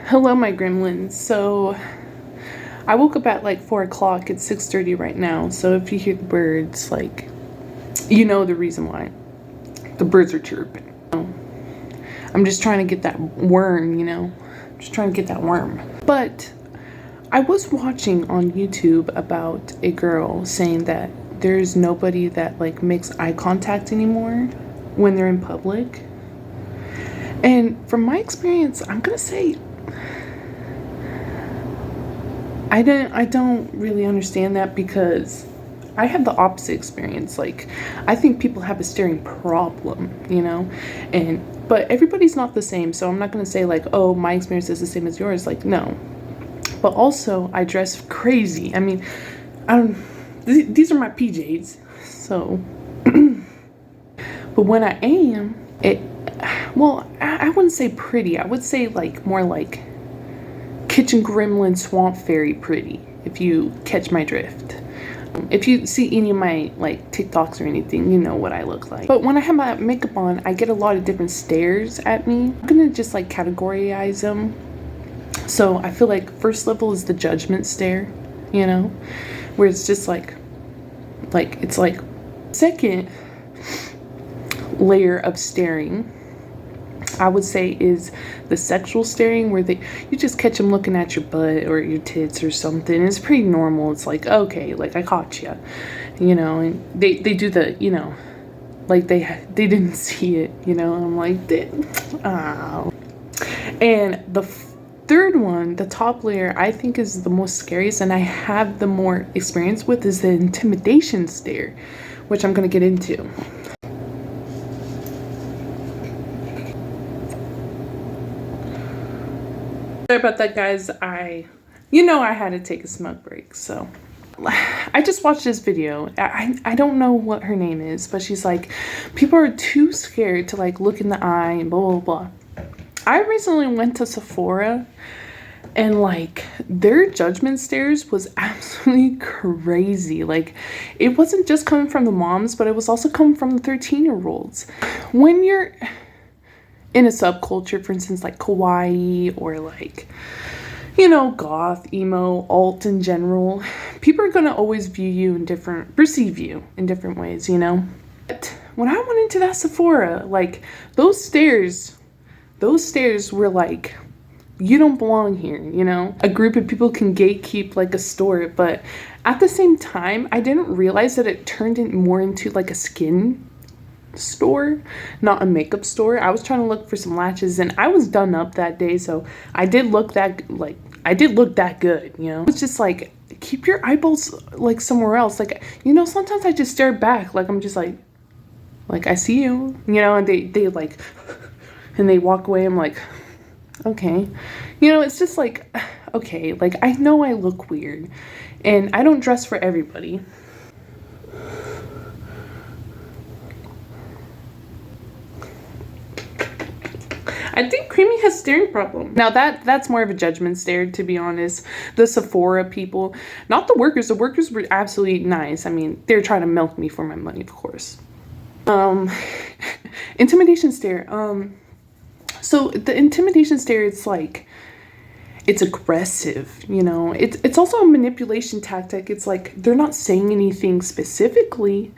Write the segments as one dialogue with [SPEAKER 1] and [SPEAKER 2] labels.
[SPEAKER 1] Hello, my gremlins. So I woke up at like 4 o'clock. It's 6:30 right now. So if you hear the birds, like, you know the reason why. The birds are chirping. I'm just trying to get that worm, just trying to get that worm. But I was watching on YouTube about a girl saying that there's nobody that like makes eye contact anymore when they're in public. And from my experience, I'm gonna say I don't really understand that, because I have the opposite experience. Like, I think people have a staring problem, but everybody's not the same. So I'm not going to say like, oh, my experience is the same as yours. Like, no. But also, I dress crazy. I mean, these are my PJs. So, but when I am, I wouldn't say pretty. I would say like more like kitchen gremlin swamp fairy pretty, if you catch my drift. If you see any of my like TikToks or anything, you know what I look like. But when I have my makeup on, I get a lot of different stares at me. I'm gonna just like categorize them. So I feel like first level is the judgment stare, where it's just like it's like second layer of staring, I would say, is the sexual staring, where you just catch them looking at your butt or your tits or something. It's pretty normal. It's like, okay, like I caught you, and they do the, like they didn't see it, I'm like, oh. And the third one, the top layer, I think is the most scariest, and I have the more experience with, is the intimidation stare, which I'm going to get into. Sorry about that, guys. I had to take a smoke break. So I just watched this video. I don't know what her name is, but she's like, people are too scared to like look in the eye and blah, blah, blah. I recently went to Sephora, and like their judgment stares was absolutely crazy. Like, it wasn't just coming from the moms, but it was also coming from the 13-year-olds. When you're in a subculture, for instance, like kawaii or like, goth, emo, alt in general, people are going to always perceive you in different ways, But when I went into that Sephora, like those stares were like, you don't belong here, A group of people can gatekeep like a store, but at the same time, I didn't realize that it turned it more into like a skin store, not a makeup store. I was trying to look for some lashes, and I was done up that day, so I did look that good, It's just like, keep your eyeballs like somewhere else. Like, sometimes I just stare back, like I'm just like I see you, and they like, and they walk away. I'm like, okay, it's just like, okay, like I know I look weird, and I don't dress for everybody. I think Creamy has a staring problem. Now that's more of a judgment stare, to be honest. The Sephora people, not the workers. The workers were absolutely nice. I mean, they're trying to milk me for my money, of course. Intimidation stare. So the intimidation stare, it's like, it's aggressive, It's also a manipulation tactic. It's like they're not saying anything specifically,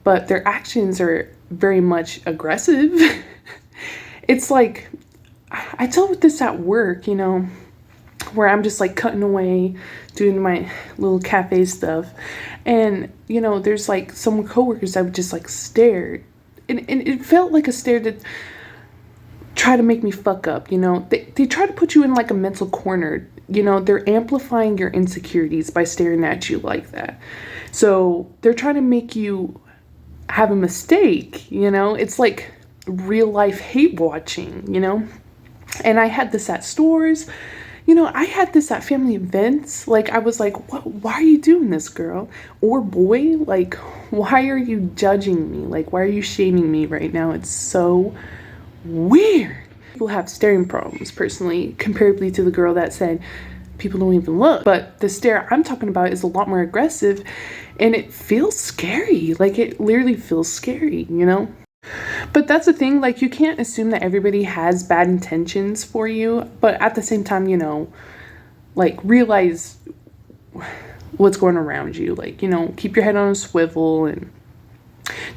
[SPEAKER 1] but their actions are very much aggressive. It's like, I dealt with this at work, where I'm just like cutting away, doing my little cafe stuff. And, there's like some coworkers that would just like stare. And it felt like a stare that try to make me fuck up, They try to put you in like a mental corner. They're amplifying your insecurities by staring at you like that. So they're trying to make you have a mistake, It's like real life hate watching, And I had this at stores, I had this at family events. Like, I was like, why are you doing this, girl or boy? Like, why are you judging me? Like, why are you shaming me right now? It's so weird. People have staring problems, personally, comparably to the girl that said people don't even look. But the stare I'm talking about is a lot more aggressive, and it feels scary. Like, it literally feels scary, But that's the thing, like, you can't assume that everybody has bad intentions for you, but at the same time, you know, like, realize what's going around you. Like, you know, keep your head on a swivel, and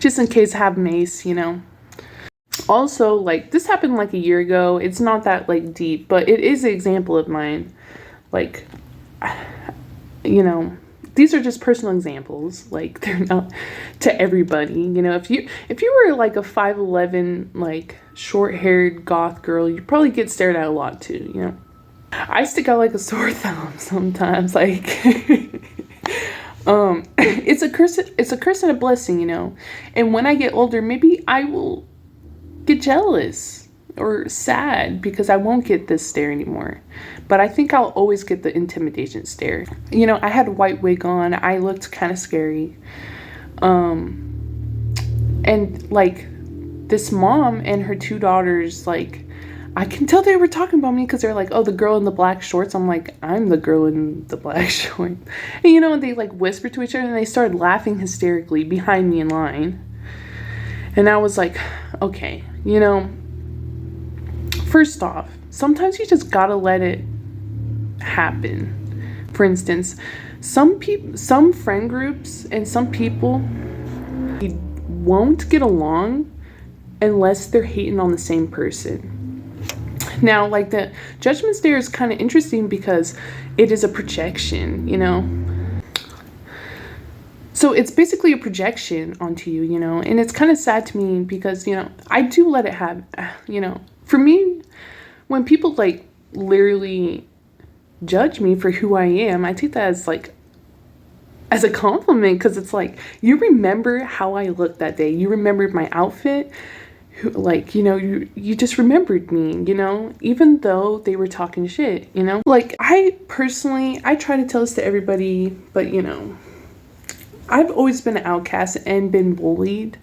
[SPEAKER 1] just in case, have mace, you know. Also, like, this happened like a year ago. It's not that, like, deep, but it is an example of mine. Like, you know, these are just personal examples. Like, they're not to everybody. You know, if you were like a 5'11", like, short-haired goth girl, you'd probably get stared at a lot too, you know. I stick out like a sore thumb sometimes. Like, it's a curse and a blessing, you know. And when I get older, maybe I will get jealous or sad because I won't get this stare anymore. But I think I'll always get the intimidation stare. You know, I had a white wig on. I looked kind of scary. And like, this mom and her 2 daughters, like, I can tell they were talking about me because they're like, oh, the girl in the black shorts. I'm like, I'm the girl in the black shorts. And you know, they like whispered to each other and they started laughing hysterically behind me in line. And I was like, okay, you know, first off, sometimes you just gotta let it happen. For instance, some friend groups and some people won't get along unless they're hating on the same person. Now, like, the judgment stare is kind of interesting because it is a projection, you know. So it's basically a projection onto you, you know, and it's kind of sad to me because, you know, I do let it have, you know, for me, when people like literally judge me for who I am, I take that as like, as a compliment, because it's like, you remember how I looked that day. You remembered my outfit. Like, you know, you just remembered me, you know, even though they were talking shit, you know. Like, I personally, I try to tell this to everybody, but, you know, I've always been an outcast and been bullied.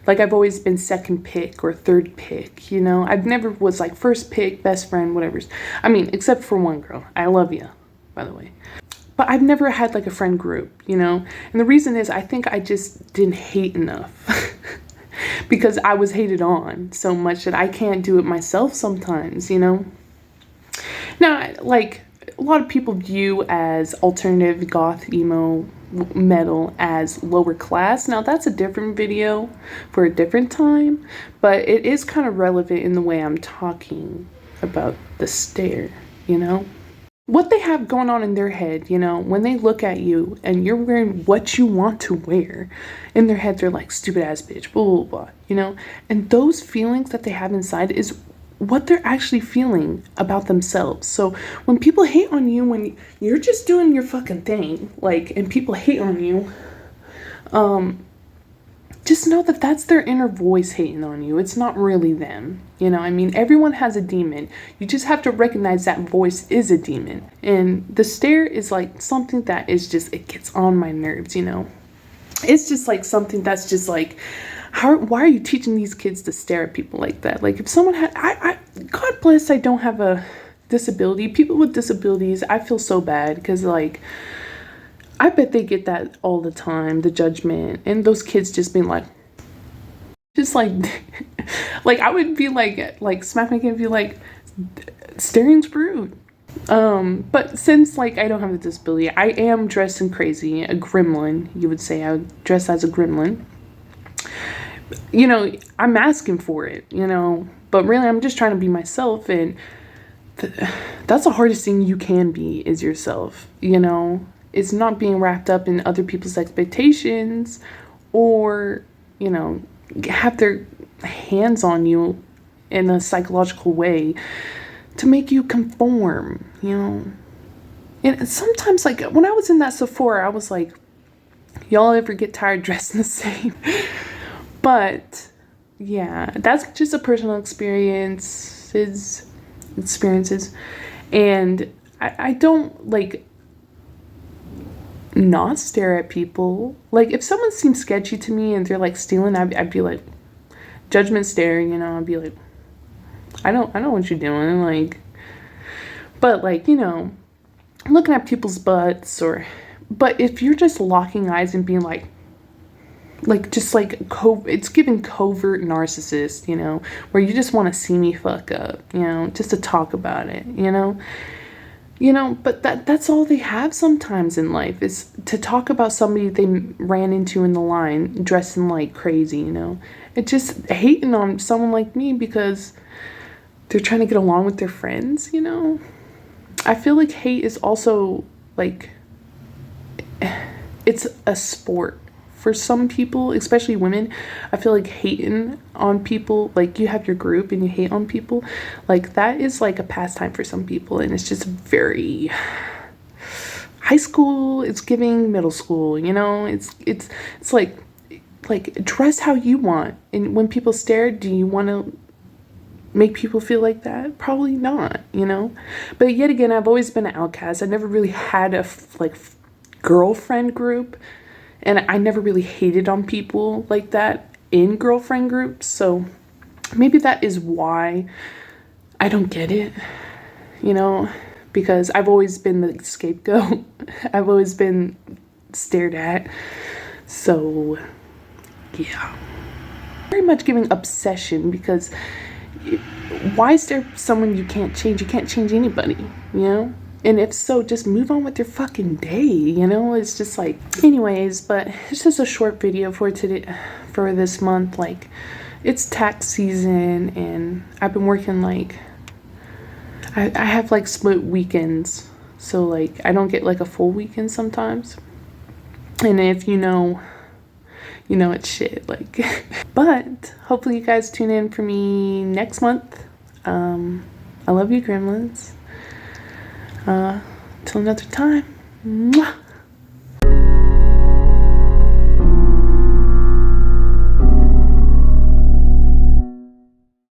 [SPEAKER 1] Like, I've always been second pick or third pick, you know. I've never was like first pick, best friend, whatever. I mean, except for one girl. I love you, by the way. But I've never had like a friend group, you know. And the reason is I think I just didn't hate enough. Because I was hated on so much that I can't do it myself sometimes, you know. Now, like, a lot of people view as alternative, goth, emo, metal as lower class. Now, that's a different video for a different time, but it is kind of relevant in the way I'm talking about the stare, you know. What they have going on in their head, you know, when they look at you and you're wearing what you want to wear, in their head they're like, stupid ass bitch, blah, blah, blah, you know. And those feelings that they have inside is what they're actually feeling about themselves. So when people hate on you, when you're just doing your fucking thing, like, and people hate on you, just know that that's their inner voice hating on you. It's not really them. You know, I mean, everyone has a demon. You just have to recognize that voice is a demon. And the stare is like something that is just, it gets on my nerves, you know. It's just like something that's just like, why are you teaching these kids to stare at people like that? Like, if someone had, God bless, I don't have a disability. People with disabilities, I feel so bad because, like, I bet they get that all the time, the judgment, and those kids just being like, just like, like, I would be like smack my kid and be like, staring's rude. But since, like, I don't have a disability, I am dressed in crazy, a gremlin, you would say. I would dress as a gremlin. You know, I'm asking for it, you know, but really I'm just trying to be myself, and that's the hardest thing you can be, is yourself, you know. It's not being wrapped up in other people's expectations or, you know, have their hands on you in a psychological way to make you conform, you know. And sometimes, like, when I was in that Sephora, I was like, y'all ever get tired dressing the same? But yeah, that's just a personal experiences. And I don't, like, not stare at people. Like, if someone seems sketchy to me and they're like stealing, I'd be like, judgment stare, you know. I'd be like, I know what you're doing, like. But, like, you know, looking at people's butts, or, but if you're just locking eyes and being like, like just like it's giving covert narcissist, you know, where you just want to see me fuck up, you know, just to talk about it, you know. But that's all they have sometimes in life, is to talk about somebody they ran into in the line dressing like crazy, you know. It's just hating on someone like me because they're trying to get along with their friends, you know. I feel like hate is also like, it's a sport for some people, especially women. I feel like hating on people, like you have your group and you hate on people, like that is like a pastime for some people, and it's just very high school. It's giving middle school, you know. It's like dress how you want, and when people stare, do you want to make people feel like that? Probably not, you know. But yet again, I've always been an outcast. I never really had a girlfriend group, and I never really hated on people like that in girlfriend groups. So maybe that is why I don't get it, you know, because I've always been the scapegoat. I've always been stared at. So yeah, very much giving obsession, because why is there someone you can't change? You can't change anybody, you know? And if so, just move on with your fucking day, you know? It's just like, anyways, but it's just a short video for today, for this month. Like, it's tax season, and I've been working like, I have like split weekends. So like, I don't get like a full weekend sometimes. And if you know it's shit, like. But hopefully you guys tune in for me next month. I love you, gremlins. Till another time. Mwah!